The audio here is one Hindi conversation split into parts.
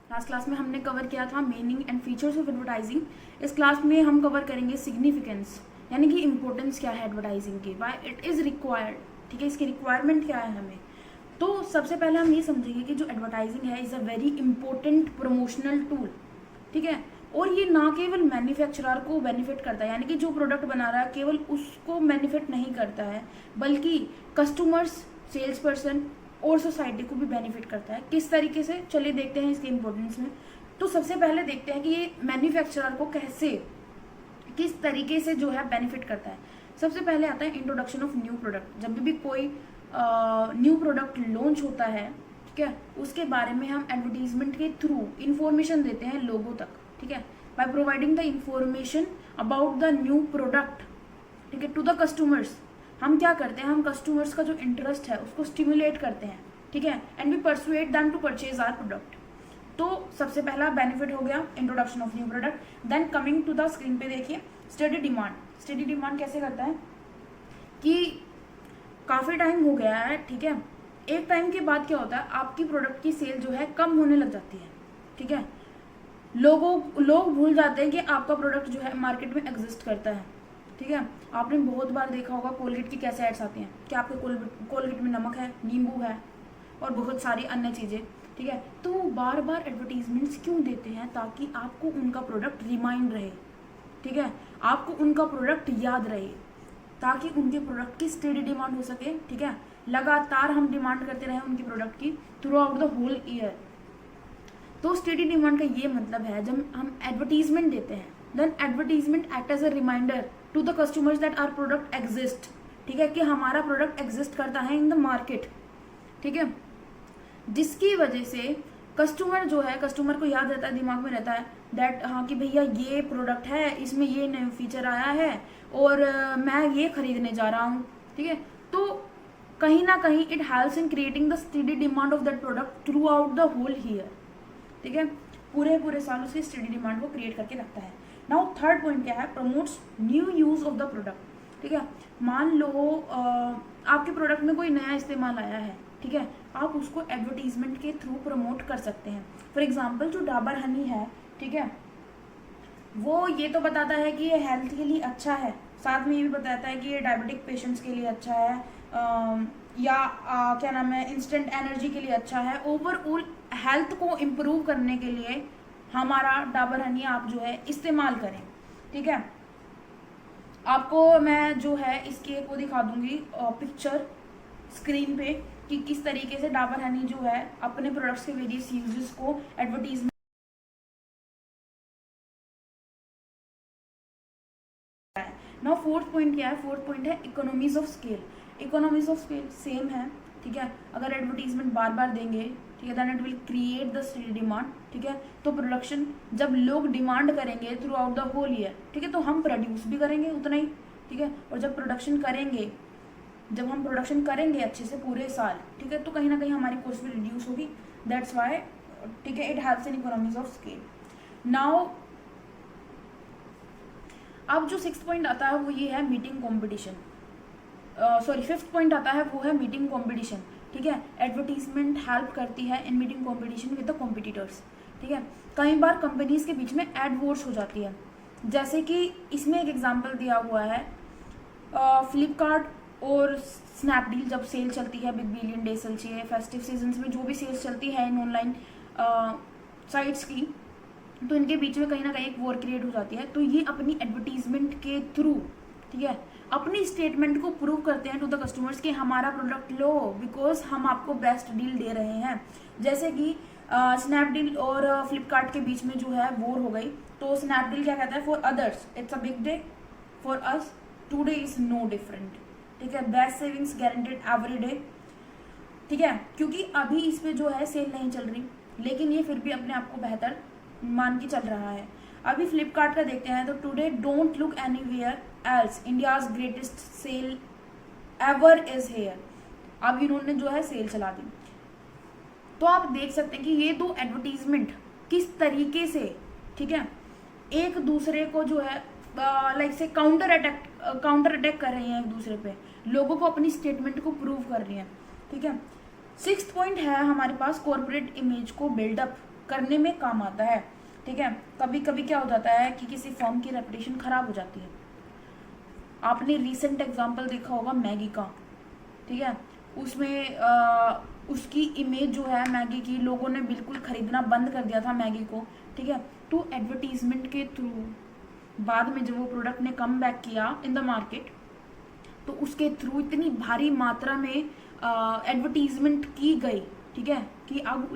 लास्ट क्लास में हमने कवर किया था meaning and features of advertising. इस क्लास में हम कवर करेंगे सिग्निफिकेंस, यानी कि इंपॉर्टेंस क्या है एडवर्टाइजिंग की, वाई इट इज़ रिक्वायर्ड, ठीक है, इसकी रिक्वायरमेंट क्या है हमें। तो सबसे पहले हम ये समझेंगे कि जो एडवर्टाइजिंग है is a very important promotional tool, ठीक है। और ये ना केवल मैन्युफैक्चरर को बेनिफिट करता है, यानी कि जो प्रोडक्ट बना रहा है केवल उसको बेनिफिट नहीं करता है, बल्कि कस्टमर्स, सेल्स पर्सन और सोसाइटी को भी बेनिफिट करता है। किस तरीके से, चलिए देखते हैं इसके इंपॉर्टेंस में। तो सबसे पहले देखते हैं कि ये मैन्युफैक्चरर को कैसे, किस तरीके से जो है बेनिफिट करता है। सबसे पहले आता है इंट्रोडक्शन ऑफ न्यू प्रोडक्ट। जब भी कोई न्यू प्रोडक्ट लॉन्च होता है, ठीक है, उसके बारे में हम एडवर्टीजमेंट के थ्रू इंफॉर्मेशन देते हैं लोगों तक, ठीक है, by providing the information about the new product, ठीक है, टू द कस्टमर्स। हम क्या करते हैं, हम कस्टमर्स का जो इंटरेस्ट है उसको स्टिमुलेट करते हैं, ठीक है, and we persuade them to purchase our product. तो सबसे पहला बेनिफिट हो गया introduction of new product. Then coming to the screen पे देखिए स्टडी डिमांड। स्टडी डिमांड कैसे करता है कि काफ़ी टाइम हो गया है, ठीक है, एक टाइम के बाद क्या होता है, आपकी प्रोडक्ट की सेल जो है कम होने लग जाती है, ठीक है, लोग भूल जाते हैं कि आपका प्रोडक्ट जो है मार्केट में एग्जिस्ट करता है, ठीक है। आपने बहुत बार देखा होगा कोलगेट की कैसे एड्स आती हैं कि आपके कोलगेट में नमक है, नींबू है और बहुत सारी अन्य चीज़ें, ठीक है। तो बार बार एडवर्टीजमेंट्स क्यों देते हैं, ताकि आपको उनका प्रोडक्ट रिमाइंड रहे, ठीक है, आपको उनका प्रोडक्ट याद रहे, ताकि उनके प्रोडक्ट की स्टेडी डिमांड हो सके, ठीक है, लगातार हम डिमांड करते रहें उनकी प्रोडक्ट की throughout the whole year. तो स्टेडी डिमांड का ये मतलब है जब हम एडवर्टीजमेंट देते हैं, then advertisement act as a reminder to the customers that our product exist, ठीक है, कि हमारा प्रोडक्ट एग्जिस्ट करता है इन द मार्केट, ठीक है, जिसकी वजह से कस्टमर जो है, कस्टमर को याद रहता है, दिमाग में रहता है दैट हाँ कि भैया ये प्रोडक्ट है, इसमें ये नया फीचर आया है और मैं ये खरीदने जा रहा हूँ, ठीक है। तो कहीं ना कहीं it helps in creating the study demand of that product throughout the whole year, ठीक है, पूरे साल उसकी स्टडी डिमांड को क्रिएट करके रखता है। नाउ थर्ड पॉइंट क्या है, promotes new use of the product, ठीक है। मान लो आपके प्रोडक्ट में कोई नया इस्तेमाल आया है, ठीक है, आप उसको एडवर्टीजमेंट के थ्रू प्रमोट कर सकते हैं। फॉर एग्जांपल जो डाबर हनी है, ठीक है, वो ये तो बताता है कि ये हेल्थ के लिए अच्छा है, साथ में ये भी बताता है कि ये डायबिटिक पेशेंट्स के लिए अच्छा है, क्या नाम है, इंस्टेंट एनर्जी के लिए अच्छा है, ओवरऑल हेल्थ को इम्प्रूव करने के लिए हमारा डाबर हनी आप जो है इस्तेमाल करें, ठीक है। आपको मैं जो है इसकी एक वो दिखा दूंगी पिक्चर स्क्रीन पे कि किस तरीके से डाबर हनी जो है अपने प्रोडक्ट्स के वेरियस यूजेस को एडवर्टीजमेंट। नाउ फोर्थ पॉइंट क्या है, फोर्थ पॉइंट है economies of scale. Economies of scale same है, ठीक है, अगर एडवर्टीजमेंट बार बार देंगे, ठीक है, then it will create the steady demand, ठीक है। तो प्रोडक्शन जब लोग डिमांड करेंगे throughout the whole year, ठीक है, तो हम प्रोड्यूस भी करेंगे उतना ही, ठीक है, और जब हम प्रोडक्शन करेंगे अच्छे से पूरे साल, ठीक है, तो कहीं ना कहीं हमारी कॉस्ट भी रिड्यूस होगी, दैट्स वाई, ठीक है, it helps in economies of scale. Now अब जो सिक्स्थ पॉइंट आता है वो ये है meeting competition, sorry fifth point आता है वो है मीटिंग कॉम्पिटिशन, ठीक है। एडवर्टीजमेंट हेल्प करती है in meeting competition with the competitors, ठीक है। कई बार कंपनीज के बीच में एड वॉर्स हो जाती है, जैसे कि इसमें एक एग्जांपल दिया हुआ है, फ्लिपकार्ट और स्नैपडील जब सेल चलती है, बिग बिलियन डे सेल चाहिए, फेस्टिव सीजन्स में जो भी सेल्स चलती है इन ऑनलाइन साइट्स की, तो इनके बीच में कहीं ना कहीं एक वॉर क्रिएट हो जाती है। तो ये अपनी एडवर्टीजमेंट के थ्रू, ठीक है, अपनी स्टेटमेंट को प्रूव करते हैं टू द कस्टमर्स कि हमारा प्रोडक्ट लो, बिकॉज हम आपको बेस्ट डील दे रहे हैं। जैसे कि स्नैपडील और फ्लिपकार्ट के बीच में जो है वॉर हो गई, तो स्नैपडील क्या कहता है, for others it's a big day, for us today is no different, ठीक है, best savings guaranteed every day, ठीक है, क्योंकि अभी इस पे जो है सेल नहीं चल रही, लेकिन ये फिर भी अपने आप को बेहतर मान के चल रहा है। अभी फ्लिपकार्ट का देखते हैं, तो today don't look anywhere else, India's greatest sale ever is here, अब इन्होंने जो है सेल चला दी। तो आप देख सकते हैं कि ये दो एडवर्टीजमेंट किस तरीके से, ठीक है, एक दूसरे को जो है लाइक से काउंटर अटैक कर रही हैं एक दूसरे पे, लोगों को अपनी स्टेटमेंट को प्रूव कर रही हैं, ठीक है। सिक्स्थ पॉइंट है हमारे पास कॉर्पोरेट इमेज को बिल्डअप करने में काम आता है। ठीक है, कभी कभी क्या हो जाता है कि किसी फर्म की रेपुटेशन खराब हो जाती है। आपने रिसेंट एग्जांपल देखा होगा मैगी का। ठीक है, उसमें उसकी इमेज जो है मैगी की, लोगों ने बिल्कुल खरीदना बंद कर दिया था मैगी को। ठीक है, तो एडवर्टीजमेंट के थ्रू बाद में जब वो प्रोडक्ट ने कम बैक किया इन द मार्केट, तो उसके थ्रू इतनी भारी मात्रा में एडवर्टीजमेंट की गई। ठीक है, कि अब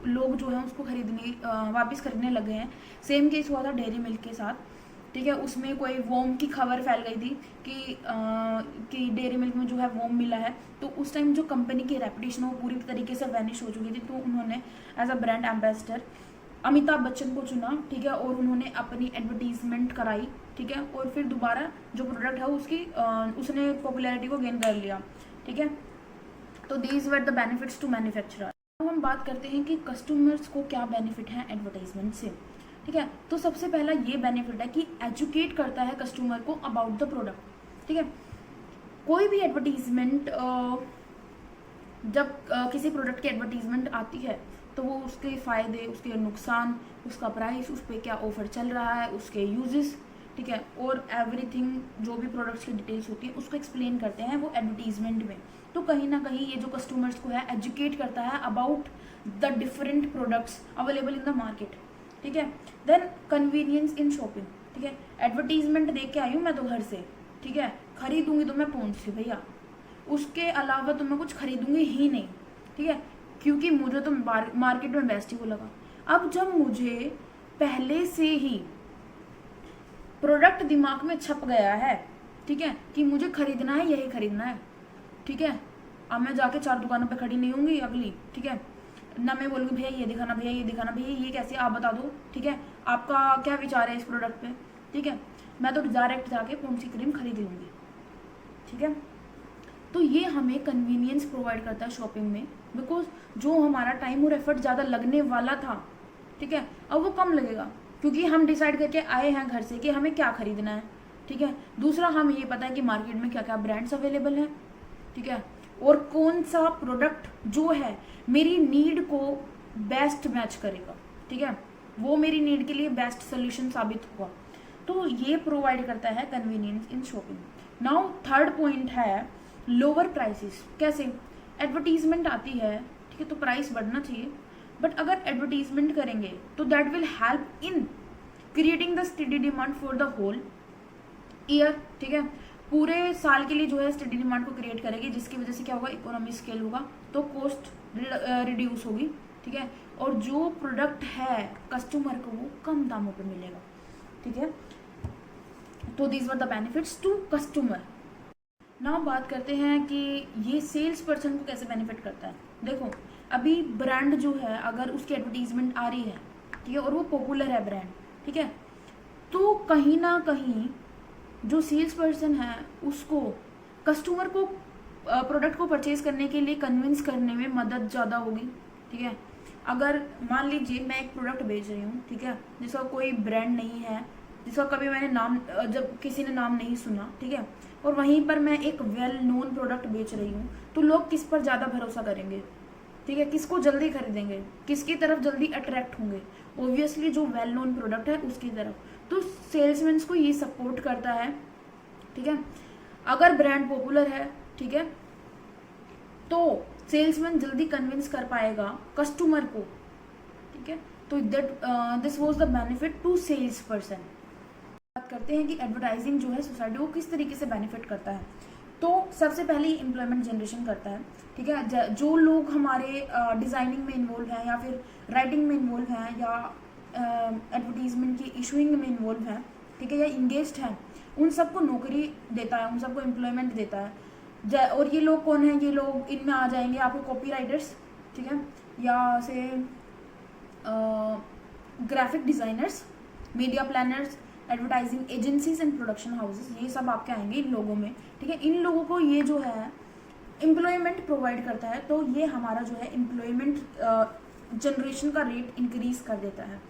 लोग जो है उसको खरीदने वापस खरीदने लगे हैं। सेम केस हुआ था डेयरी मिल्क के साथ। ठीक है, उसमें कोई वोम की खबर फैल गई थी कि डेयरी मिल्क में जो है वोम मिला है। तो उस टाइम जो कंपनी की रेपुटेशन वो पूरी तरीके से वैनिश हो चुकी थी। तो उन्होंने as a brand ambassador Amitabh Bachchan को चुना। ठीक है, और उन्होंने अपनी एडवर्टीजमेंट कराई। ठीक है, और फिर दोबारा जो प्रोडक्ट है उसने पॉपुलैरिटी को गेन कर लिया। ठीक है, तो these were the benefits to manufacturer. अब हम बात करते हैं कि कस्टमर्स को क्या बेनिफिट है एडवर्टाइजमेंट से। ठीक है, तो सबसे पहला ये बेनिफिट है कि एजुकेट करता है कस्टमर को अबाउट द प्रोडक्ट। ठीक है, कोई भी एडवर्टीजमेंट जब किसी प्रोडक्ट की एडवर्टीजमेंट आती है तो वो उसके फ़ायदे, उसके नुकसान, उसका प्राइस, उस पर क्या ऑफर चल रहा है, उसके यूजेस, ठीक है, और एवरीथिंग जो भी प्रोडक्ट्स की डिटेल्स होती है उसको एक्सप्लेन करते हैं वो एडवर्टीजमेंट में। तो कहीं ना कहीं ये जो कस्टमर्स को है एजुकेट करता है about the different products available in the market. ठीक है, देन कन्वीनियंस इन शॉपिंग। ठीक है, एडवर्टीजमेंट देख के आई हूँ मैं तो घर से, ठीक है, खरीदूंगी तो मैं पहुँच से भैया, उसके अलावा तो मैं कुछ खरीदूंगी ही नहीं। ठीक है, क्योंकि मुझे तो मार्केट में बेस्ट ही वो लगा। अब जब मुझे पहले से ही प्रोडक्ट दिमाग में छप गया है, ठीक है, कि मुझे खरीदना है, यही खरीदना है। ठीक है, अब मैं जाके 4 दुकानों पे खड़ी नहीं होंगी अगली। ठीक है, ना मैं बोलूँगी भैया ये दिखाना, भैया ये दिखाना, भैया ये कैसे आप बता दो। ठीक है, आपका क्या विचार है इस प्रोडक्ट पे। ठीक है, मैं तो डायरेक्ट जाके कौन सी क्रीम खरीद लूँगी। ठीक है, तो ये हमें कन्वीनियंस प्रोवाइड करता है शॉपिंग में, बिकॉज जो हमारा टाइम और एफर्ट ज़्यादा लगने वाला था, ठीक है, अब वो कम लगेगा क्योंकि हम डिसाइड करके आए हैं घर से कि हमें क्या खरीदना है। ठीक है, दूसरा हमें ये पता है कि मार्केट में क्या क्या ब्रांड्स अवेलेबल हैं। ठीक है, और कौन सा प्रोडक्ट जो है मेरी नीड को बेस्ट मैच करेगा। ठीक है, वो मेरी नीड के लिए बेस्ट सोल्यूशन साबित होगा। तो ये प्रोवाइड करता है कन्वीनियंस इन शॉपिंग। नाउ थर्ड पॉइंट है लोअर प्राइसेस। कैसे? एडवर्टीजमेंट आती है, ठीक है, तो प्राइस बढ़ना चाहिए, बट अगर एडवर्टीजमेंट करेंगे तो that will help in creating the study demand for the whole year. ठीक है, पूरे साल के लिए जो है स्टडी डिमांड को क्रिएट करेगी, जिसकी वजह से क्या होगा, इकोनॉमी स्केल होगा, तो कॉस्ट रिड्यूस होगी। ठीक है, और जो प्रोडक्ट है कस्टमर को वो कम दामों पे मिलेगा। ठीक है, तो these were the benefits to customer. Now बात करते हैं कि ये सेल्स पर्सन को कैसे बेनिफिट करता है। देखो, अभी ब्रांड जो है अगर उसकी एडवर्टीजमेंट आ रही है, ठीक है, और वो पॉपुलर है ब्रांड, ठीक है, तो कहीं ना कहीं जो सेल्स पर्सन है उसको कस्टमर को प्रोडक्ट को परचेज करने के लिए कन्विंस करने में मदद ज़्यादा होगी। ठीक है, अगर मान लीजिए मैं एक प्रोडक्ट बेच रही हूँ, ठीक है, जिसका कोई ब्रांड नहीं है, जिसका कभी मैंने नाम जब किसी ने नाम नहीं सुना, ठीक है, और वहीं पर मैं एक वेल नोन प्रोडक्ट बेच रही हूँ, तो लोग किस पर ज़्यादा भरोसा करेंगे। ठीक है, किसको जल्दी खरीदेंगे, किसकी तरफ जल्दी अट्रैक्ट होंगे, ऑब्वियसली जो वेल नोन प्रोडक्ट है उसकी तरफ। तो सेल्समैन को ये सपोर्ट करता है। ठीक है, अगर ब्रांड पॉपुलर है, ठीक है, तो सेल्समैन जल्दी कन्विंस कर पाएगा कस्टमर को। ठीक है, तो this was the benefit to sales person. बात करते हैं कि एडवर्टाइजिंग जो है सोसाइटी को किस तरीके से बेनिफिट करता है। तो सबसे पहले ही एम्प्लॉयमेंट जनरेशन करता है। ठीक है, जो लोग हमारे डिज़ाइनिंग में इन्वॉल्व हैं या फिर राइटिंग में इन्वॉल्व हैं या एडवर्टीजमेंट की इशूइंग में इन्वॉल्व हैं, ठीक है, या इंगेज्ड हैं, उन सबको नौकरी देता है, उन सबको एम्प्लॉयमेंट देता है। और ये लोग कौन हैं? ये लोग इनमें आ जाएंगे आपके कॉपी राइटर्स, ठीक है, या से graphic designers, media planners, advertising agencies and production houses, ये सब आपके आएंगे इन लोगों में। ठीक है, इन लोगों को ये जो है एम्प्लॉयमेंट प्रोवाइड करता है, तो ये हमारा जो है एम्प्लॉयमेंट जनरेशन का रेट इंक्रीज कर देता है।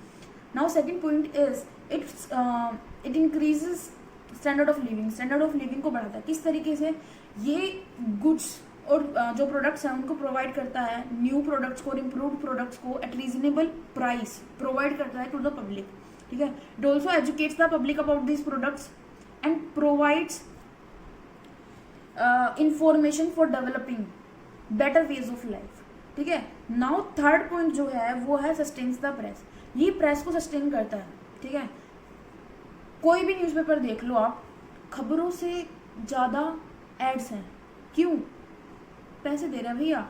Now second point is it increases standard of living. Standard of living को बढ़ाता है। किस तरीके से? ये गुड्स और जो प्रोडक्ट्स हैं उनको प्रोवाइड करता है, न्यू प्रोडक्ट्स को और इम्प्रूव्ड प्रोडक्ट्स को एट रीजनेबल प्राइस प्रोवाइड करता है टू द पब्लिक, ठीक है। It also educates the public about this products and provides information for developing better ways of life, ठीक है। नाउ थर्ड पॉइंट जो है वो है सस्टेन्स द प्रेस। ये प्रेस को सस्टेन करता है, ठीक है। कोई भी न्यूज़पेपर देख लो आप, खबरों से ज़्यादा एड्स हैं, क्यों? पैसे दे रहे हैं भैया,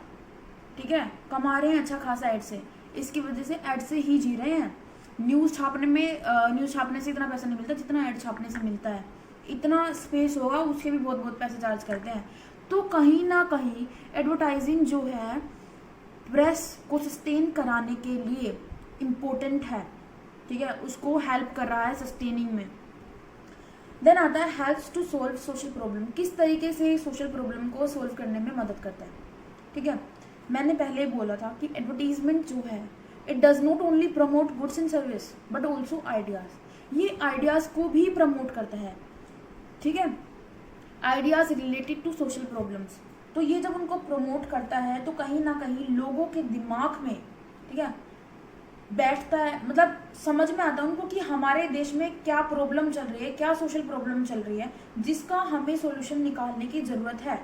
ठीक है, कमा रहे हैं अच्छा खासा एड से, इसकी वजह से एड से ही जी रहे हैं। न्यूज़ छापने से इतना पैसा नहीं मिलता जितना एड छापने से मिलता है। इतना स्पेस होगा उसके भी बहुत बहुत पैसे चार्ज करते हैं। तो कहीं ना कहीं एडवर्टाइजिंग जो है प्रेस को सस्टेन कराने के लिए इम्पोर्टेंट है, ठीक है, उसको हेल्प कर रहा है सस्टेनिंग में। देन आता है helps to solve social problem. किस तरीके से सोशल प्रॉब्लम को सोल्व करने में मदद करता है, ठीक है। मैंने पहले बोला था कि एडवर्टीजमेंट जो है it does not only promote goods and service but also ideas. ये आइडियाज़ को भी प्रमोट करता है, ठीक है, ideas related to social problems. तो ये जब उनको प्रमोट करता है तो कहीं ना कहीं लोगों के दिमाग में, ठीक है, बैठता है, मतलब समझ में आता है उनको कि हमारे देश में क्या प्रॉब्लम चल रही है, क्या सोशल प्रॉब्लम चल रही है जिसका हमें सॉल्यूशन निकालने की ज़रूरत है।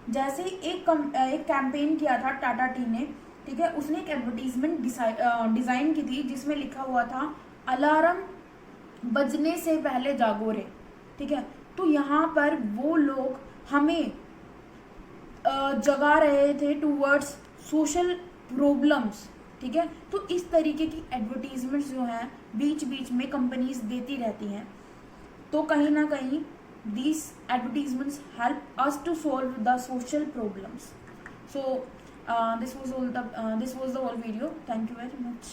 जैसे एक कैंपेन किया था टाटा टी ने, ठीक है, उसने एक एडवर्टीजमेंट डिज़ाइन की थी जिसमें लिखा हुआ था अलार्म बजने से पहले जागो रे, ठीक है। तो यहाँ पर वो लोग हमें जगा रहे थे टूवर्ड्स सोशल प्रॉब्लम्स, ठीक है। तो इस तरीके की एडवर्टीजमेंट्स जो हैं बीच बीच में कंपनीज देती रहती हैं। तो कहीं ना कहीं these advertisements help us to solve the social problems. So this was the whole video. Thank you very much.